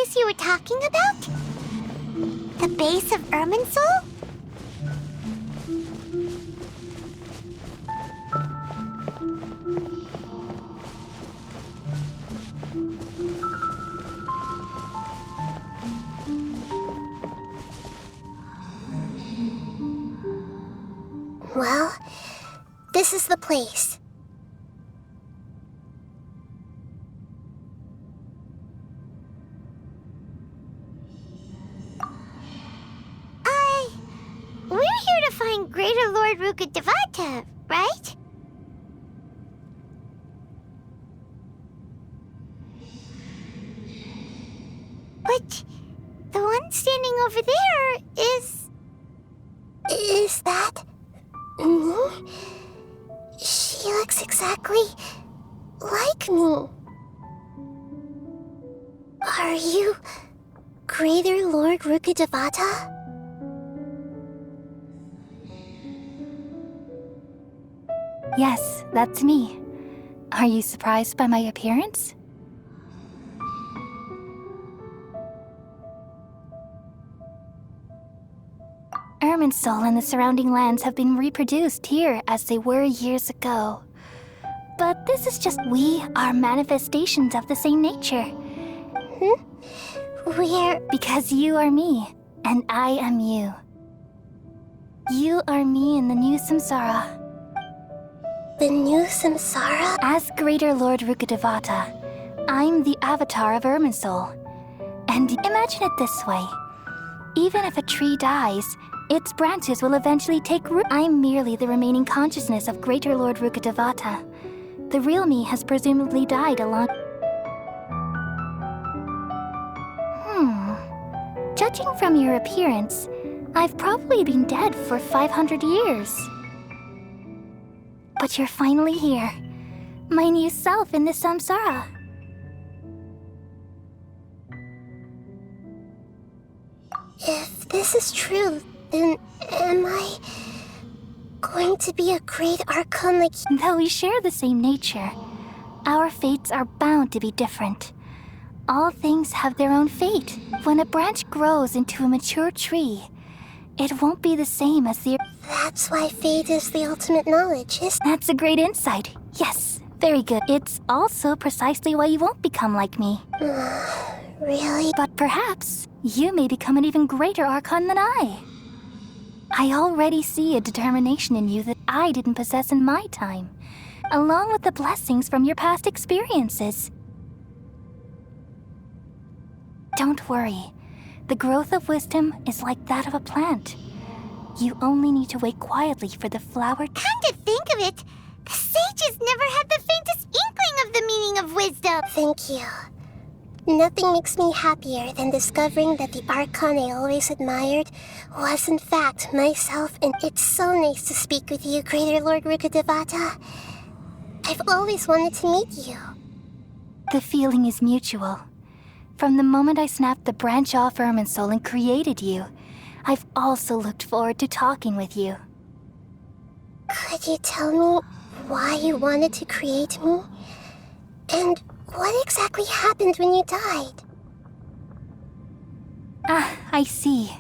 place you were talking about? The base of Irminsul? Well, this is the place. We're here to find Greater Lord Rukkhadevata, right? But the one standing over there is... Is that... me? She looks exactly like me. Are you Greater Lord Rukkhadevata? Yes, that's me. Are you surprised by my appearance? Irminsul and the surrounding lands have been reproduced here as they were years ago. But this is just we are manifestations of the same nature. We're... Because you are me, and I am you. You are me in the new samsara. The new samsara? As Greater Lord Rukkhadevata, I'm the avatar of Irminsul. And imagine it this way. Even if a tree dies, its branches will eventually take root. I'm merely the remaining consciousness of Greater Lord Rukkhadevata. The real me has presumably died along... Judging from your appearance, I've probably been dead for 500 years. But you're finally here. My new self in the samsara. If this is true, then am I going to be a great archon like you? Though we share the same nature, our fates are bound to be different. All things have their own fate. When a branch grows into a mature tree, it won't be the same as the... That's why fate is the ultimate knowledge, That's a great insight. Yes, very good. It's also precisely why you won't become like me. Really? But perhaps you may become an even greater archon than I. I already see a determination in you that I didn't possess in my time, along with the blessings from your past experiences. Don't worry. The growth of wisdom is like that of a plant. You only need to wait quietly for the flower... Come to think of it, the sages never had the faintest inkling of the meaning of wisdom. Thank you. Nothing makes me happier than discovering that the archon I always admired was in fact myself, and it's so nice to speak with you, Greater Lord Rukkhadevata. I've always wanted to meet you. The feeling is mutual. From the moment I snapped the branch off Irminsul and created you, I've also looked forward to talking with you. Could you tell me why you wanted to create me? And what exactly happened when you died? Ah, I see.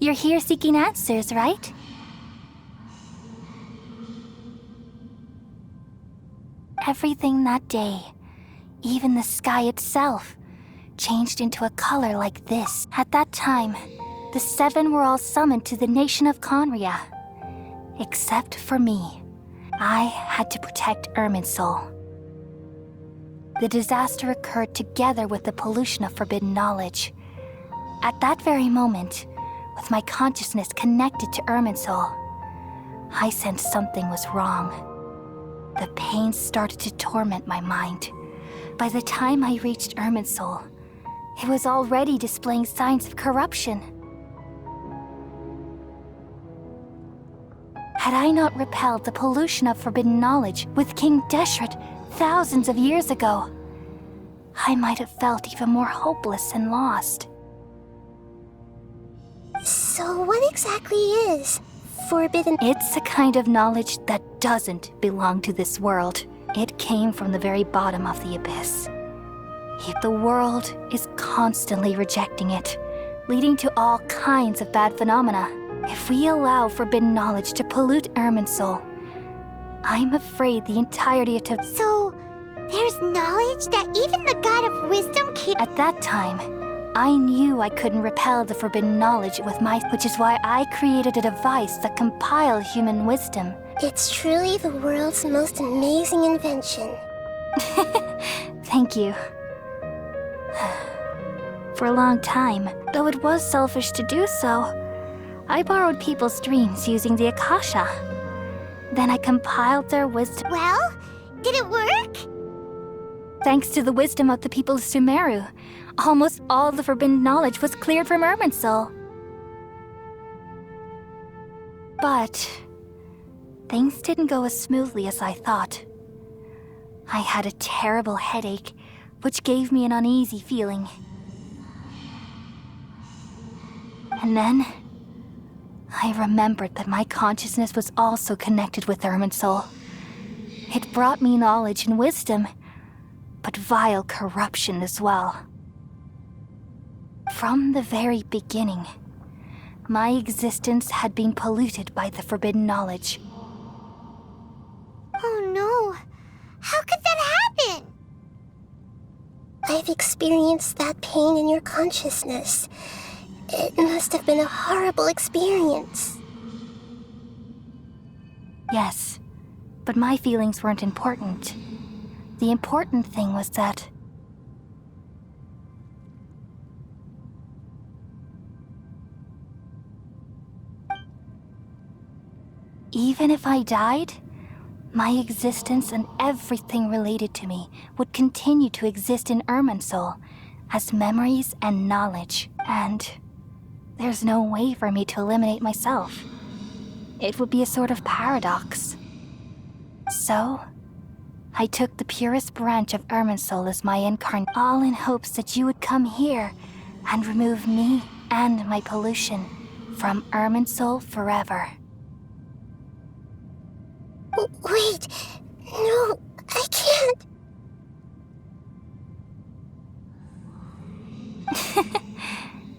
You're here seeking answers, right? Everything that day, even the sky itself, changed into a color like this. At that time, the seven were all summoned to the nation of Conria. Except for me. I had to protect Irminsul. The disaster occurred together with the pollution of forbidden knowledge. At that very moment, with my consciousness connected to Irminsul, I sensed something was wrong. The pain started to torment my mind. By the time I reached Irminsul, it was already displaying signs of corruption. Had I not repelled the pollution of forbidden knowledge with King Deshret thousands of years ago, I might have felt even more hopeless and lost. So what exactly is forbidden? It's a kind of knowledge that doesn't belong to this world. It came from the very bottom of the abyss. Yet the world is constantly rejecting it, leading to all kinds of bad phenomena. If we allow forbidden knowledge to pollute Irminsul, I'm afraid the entirety of... So, there's knowledge that even the God of Wisdom can... At that time, I knew I couldn't repel the forbidden knowledge with which is why I created a device that compiled human wisdom. It's truly the world's most amazing invention. Thank you. For a long time, though it was selfish to do so, I borrowed people's dreams using the Akasha. Then I compiled their wisdom. Well, did it work? Thanks to the wisdom of the people of Sumeru, almost all the forbidden knowledge was cleared from Irminsul. But things didn't go as smoothly as I thought. I had a terrible headache, which gave me an uneasy feeling. And then I remembered that my consciousness was also connected with Irminsul. It brought me knowledge and wisdom, but vile corruption as well. From the very beginning, my existence had been polluted by the forbidden knowledge. Oh no! How could that happen? I've experienced that pain in your consciousness. It must have been a horrible experience. Yes, but my feelings weren't important. The important thing was that even if I died, my existence and everything related to me would continue to exist in Irminsul as memories and knowledge, and there's no way for me to eliminate myself. It would be a sort of paradox. So, I took the purest branch of Irminsul as my incarnate, all in hopes that you would come here and remove me and my pollution from Irminsul forever. Wait, no, I can't.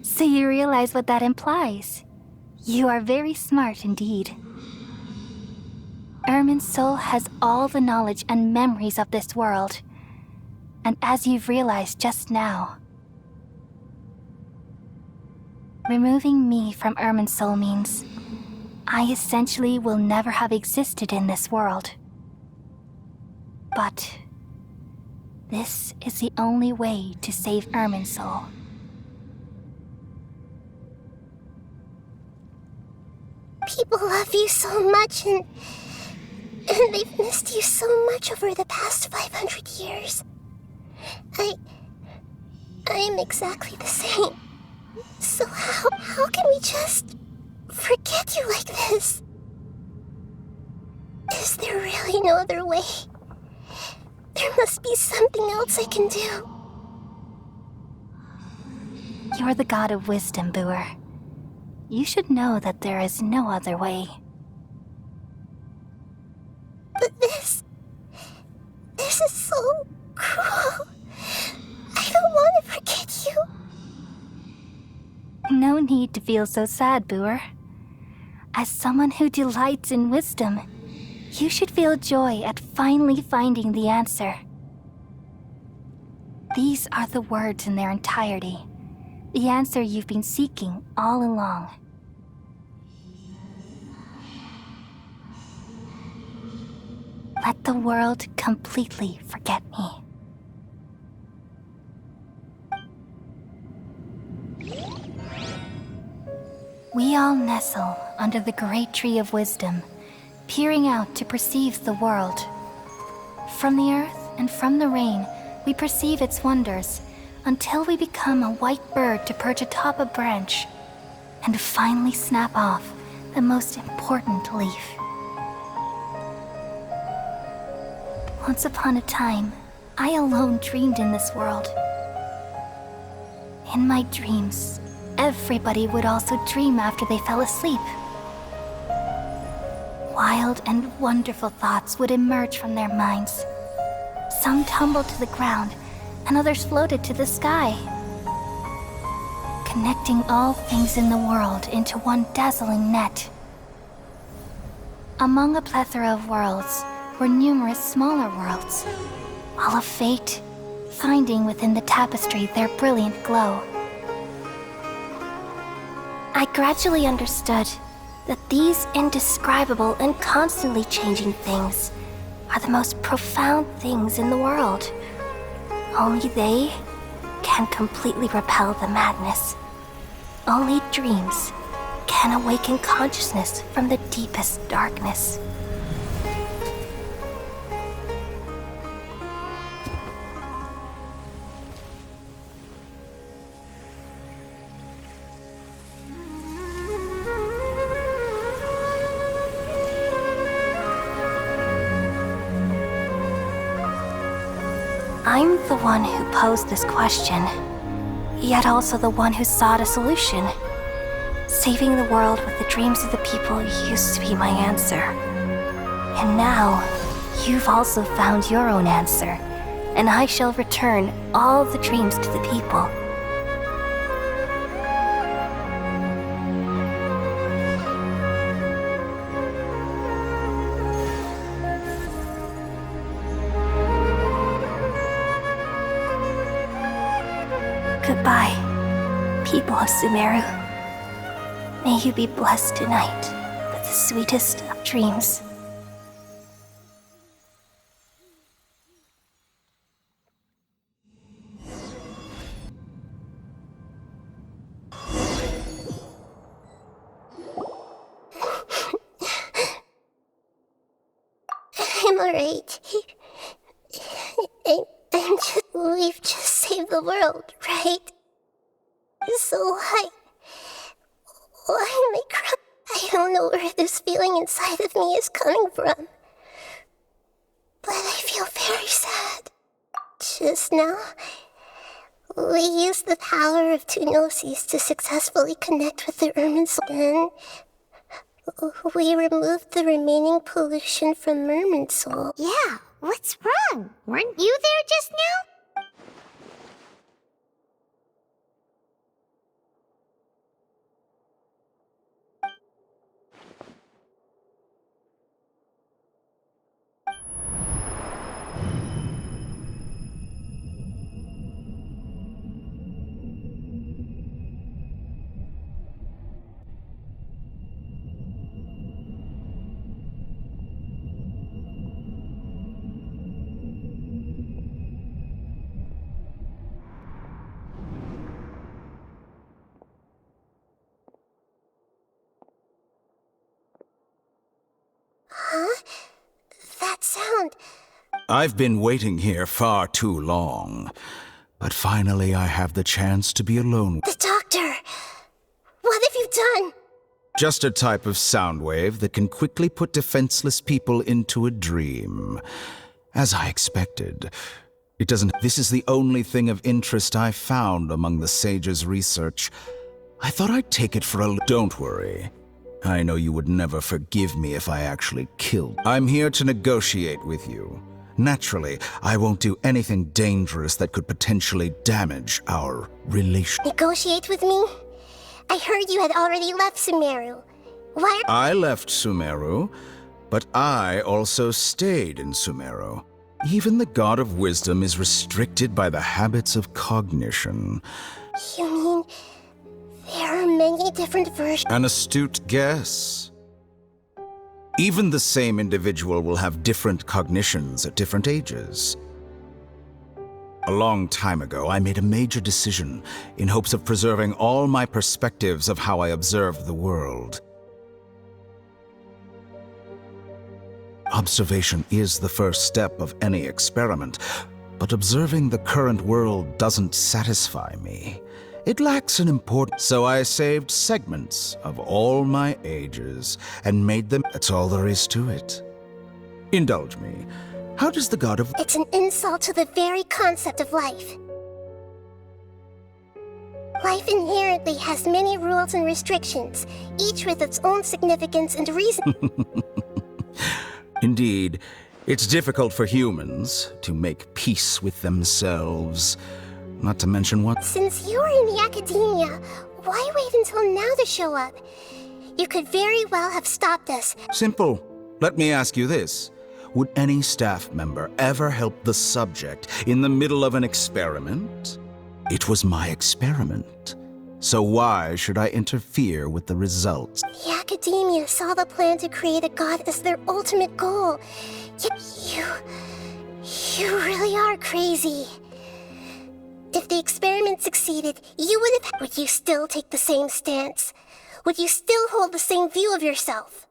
So you realize what that implies. You are very smart indeed. Irminsul has all the knowledge and memories of this world. And as you've realized just now, removing me from Irminsul means I essentially will never have existed in this world. But this is the only way to save Irminsul. People love you so much, and they've missed you so much over the past 500 years. I am exactly the same. So how can we just forget you like this? Is there really no other way? There must be something else I can do. You're the god of wisdom, Boer. You should know that there is no other way. But this is so cruel. I don't want to forget you. No need to feel so sad, Boer. As someone who delights in wisdom, you should feel joy at finally finding the answer. These are the words in their entirety, the answer you've been seeking all along. Let the world completely forget me. We all nestle under the great tree of wisdom, peering out to perceive the world. From the earth and from the rain, we perceive its wonders until we become a white bird to perch atop a branch and finally snap off the most important leaf. Once upon a time, I alone dreamed in this world. In my dreams, everybody would also dream after they fell asleep. Wild and wonderful thoughts would emerge from their minds. Some tumbled to the ground, and others floated to the sky, connecting all things in the world into one dazzling net. Among a plethora of worlds were numerous smaller worlds, all of fate, finding within the tapestry their brilliant glow. I gradually understood that these indescribable and constantly changing things are the most profound things in the world. Only they can completely repel the madness. Only dreams can awaken consciousness from the deepest darkness. I'm the one who posed this question, yet also the one who sought a solution. Saving the world with the dreams of the people used to be my answer. And now, you've also found your own answer, and I shall return all the dreams to the people. Goodbye, people of Sumeru. May you be blessed tonight with the sweetest of dreams. I'm alright. We've just saved the world, right? So why am I crying? I don't know where this feeling inside of me is coming from. But I feel very sad. Just now, we used the power of two gnosis to successfully connect with the Merman soul. Then, we removed the remaining pollution from Merman soul. Yeah, what's wrong? Weren't you there just now? Huh? That sound. I've been waiting here far too long, but finally I have the chance to be alone. The doctor! What have you done? Just a type of sound wave that can quickly put defenseless people into a dream. As I expected. It doesn't. This is the only thing of interest I found among the sage's research. I thought I'd take it for a... Don't worry. I know you would never forgive me if I actually killed. I'm here to negotiate with you. Naturally, I won't do anything dangerous that could potentially damage our relation. Negotiate with me? I heard you had already left Sumeru. Why are... I left Sumeru, but I also stayed in Sumeru. Even the God of Wisdom is restricted by the habits of cognition. You mean... there are many different versions? An astute guess. Even the same individual will have different cognitions at different ages. A long time ago, I made a major decision in hopes of preserving all my perspectives of how I observed the world. Observation is the first step of any experiment, but observing the current world doesn't satisfy me. It lacks an importance, so I saved segments of all my ages and made them. That's all there is to it. Indulge me. How does the God of... It's an insult to the very concept of life. Life inherently has many rules and restrictions, each with its own significance and reason. Indeed, It's difficult for humans to make peace with themselves, not to mention what... Since you're in the academia, why wait until now to show up? You could very well have stopped us. Simple. Let me ask you this. Would any staff member ever help the subject in the middle of an experiment? It was my experiment. So why should I interfere with the results? The academia saw the plan to create a god as their ultimate goal. Yet you really are crazy. If the experiment succeeded, you would have... Would you still take the same stance? Would you still hold the same view of yourself?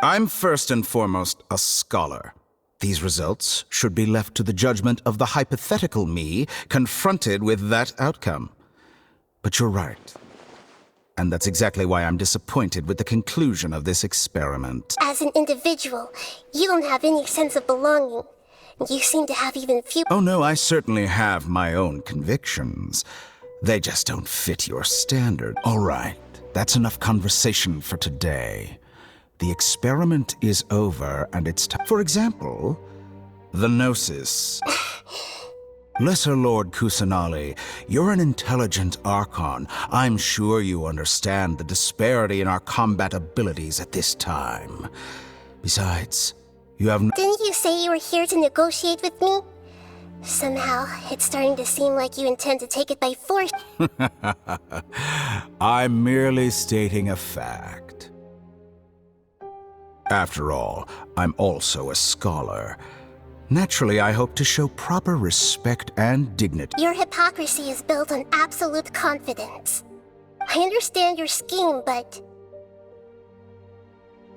I'm first and foremost a scholar. These results should be left to the judgment of the hypothetical me confronted with that outcome. But you're right. And that's exactly why I'm disappointed with the conclusion of this experiment. As an individual, you don't have any sense of belonging. You seem to have even few... Oh no, I certainly have my own convictions. They just don't fit your standard. All right, that's enough conversation for today. The experiment is over, and it's time. For example, the Gnosis. Lesser Lord Kusanali, you're an intelligent Archon. I'm sure you understand the disparity in our combat abilities at this time. Besides, you have... Didn't you say you were here to negotiate with me? Somehow, it's starting to seem like you intend to take it by force. I'm merely stating a fact. After all, I'm also a scholar. Naturally, I hope to show proper respect and dignity. Your hypocrisy is built on absolute confidence. I understand your scheme, but...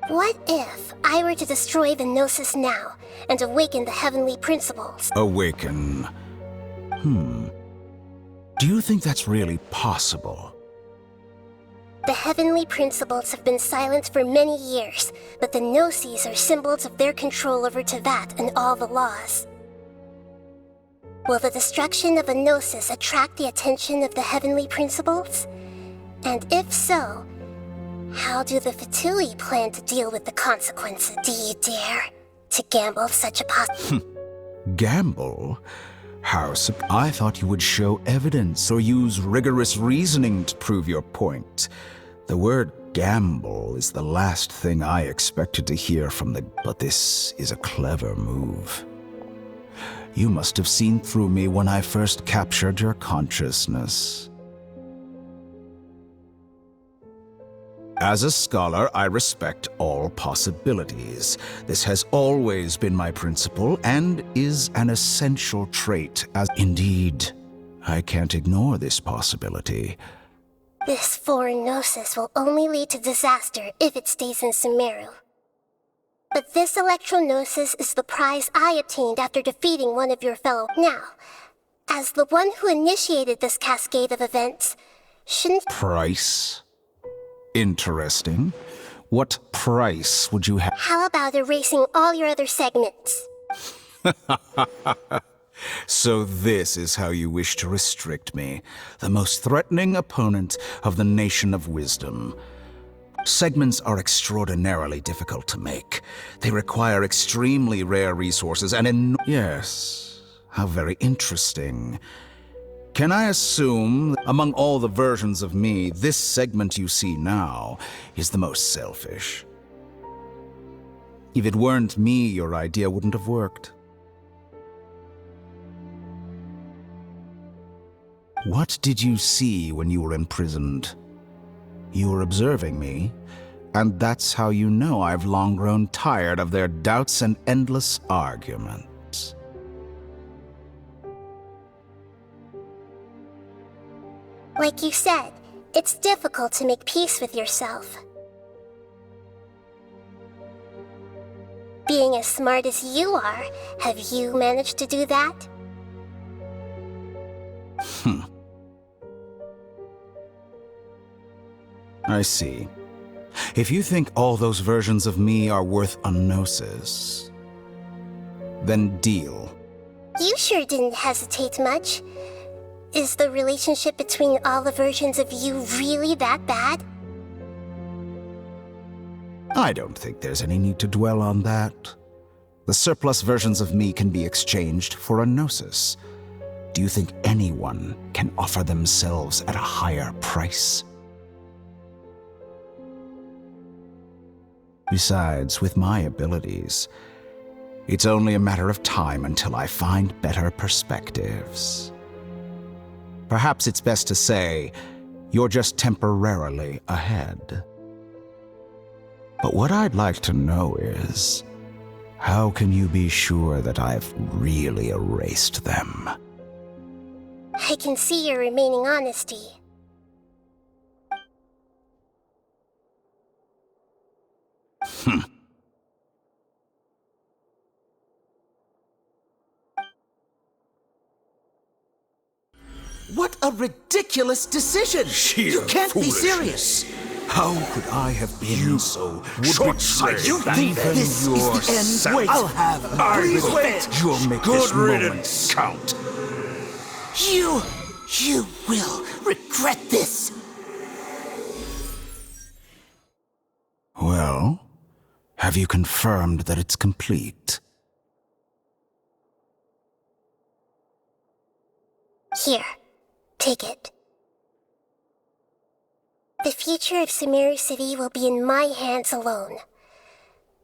What if I were to destroy the Gnosis now and awaken the heavenly principles? Awaken? Do you think that's really possible? The heavenly principles have been silent for many years, but the Gnosis are symbols of their control over Teyvat and all the laws. Will the destruction of a Gnosis attract the attention of the heavenly principles? And if so, how do the Fatui plan to deal with the consequences? Do you dare to gamble such a Gamble? How I thought you would show evidence or use rigorous reasoning to prove your point. The word gamble is the last thing I expected to hear from the... But this is a clever move. You must have seen through me when I first captured your consciousness. As a scholar, I respect all possibilities. This has always been my principle and is an essential trait as... Indeed, I can't ignore this possibility. This foreign Gnosis will only lead to disaster if it stays in Sumeru. But this Electro-Gnosis is the prize I obtained after defeating one of your fellow... Now, as the one who initiated this cascade of events, shouldn't... Price? Interesting. What price would you have? How about erasing all your other segments? So this is how you wish to restrict me, the most threatening opponent of the Nation of Wisdom. Segments are extraordinarily difficult to make. They require extremely rare resources and Yes, how very interesting. Can I assume, among all the versions of me, this segment you see now is the most selfish? If it weren't me, your idea wouldn't have worked. What did you see when you were imprisoned? You were observing me, and that's how you know I've long grown tired of their doubts and endless arguments. Like you said, it's difficult to make peace with yourself. Being as smart as you are, have you managed to do that? I see. If you think all those versions of me are worth a gnosis, then deal. You sure didn't hesitate much. Is the relationship between all the versions of you really that bad? I don't think there's any need to dwell on that. The surplus versions of me can be exchanged for a gnosis. Do you think anyone can offer themselves at a higher price? Besides, with my abilities, it's only a matter of time until I find better perspectives. Perhaps it's best to say, you're just temporarily ahead. But what I'd like to know is, how can you be sure that I've really erased them? I can see your remaining honesty. What a ridiculous decision! You can't be serious! How could I have been so short-sighted? You think this is the end? Wait, I'll have it. Please wait! You'll make this moment count. You will regret this! Well, have you confirmed that it's complete? Here, take it. The future of Sumeru City will be in my hands alone.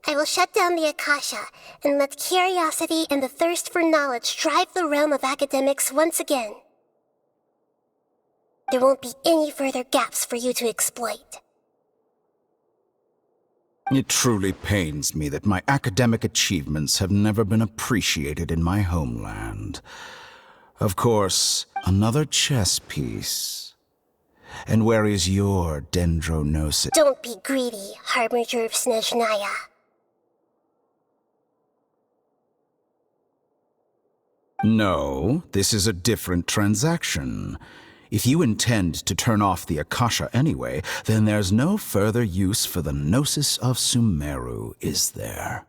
I will shut down the Akasha and let curiosity and the thirst for knowledge drive the realm of academics once again. There won't be any further gaps for you to exploit. It truly pains me that my academic achievements have never been appreciated in my homeland. Of course, another chess piece. And where is your dendronosis? Don't be greedy, Harbinger of Snezhnaya. No, this is a different transaction. If you intend to turn off the Akasha anyway, then there's no further use for the Gnosis of Sumeru, is there?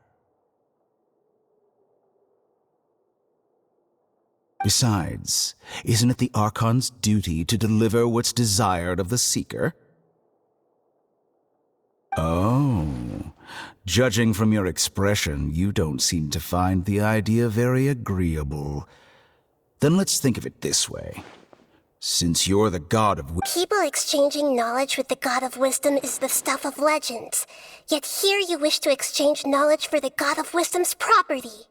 Besides, isn't it the Archon's duty to deliver what's desired of the Seeker? Oh, judging from your expression, you don't seem to find the idea very agreeable. Then let's think of it this way. Since you're the god of People exchanging knowledge with the god of wisdom is the stuff of legends. Yet here you wish to exchange knowledge for the god of wisdom's property.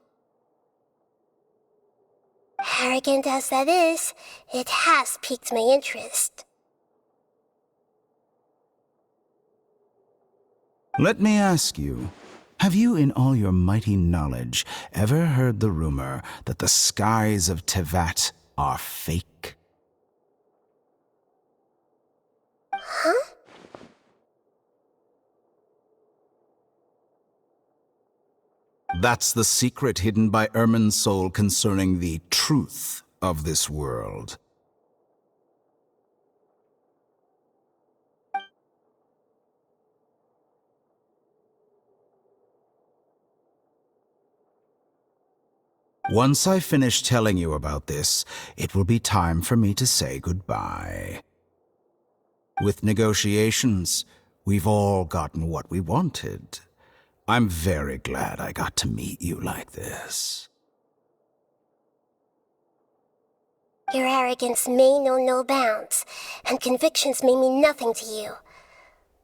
Arrogant as that is, it has piqued my interest. Let me ask you, have you in all your mighty knowledge ever heard the rumor that the skies of Tevat are fake? Huh? That's the secret hidden by Ermin's soul concerning the truth of this world. Once I finish telling you about this, it will be time for me to say goodbye. With negotiations, we've all gotten what we wanted. I'm very glad I got to meet you like this. Your arrogance may know no bounds, and convictions may mean nothing to you.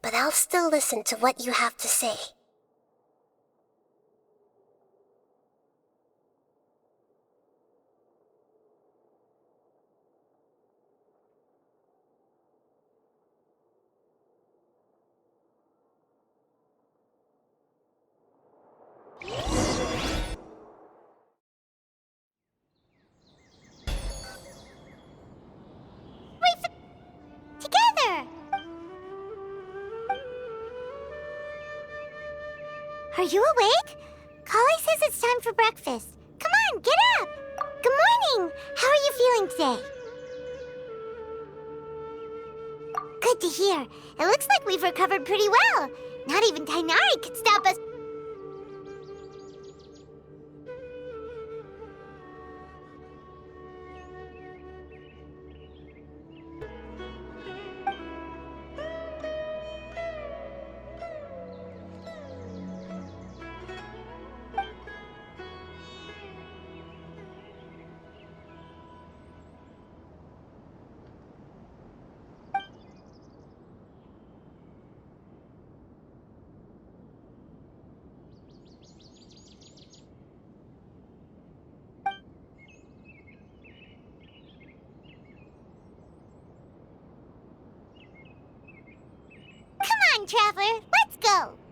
But I'll still listen to what you have to say. Together! Are you awake? Kali says it's time for breakfast. Come on, get up! Good morning! How are you feeling today? Good to hear. It looks like we've recovered pretty well. Not even Tainari could stop us. time traveler. Let's go!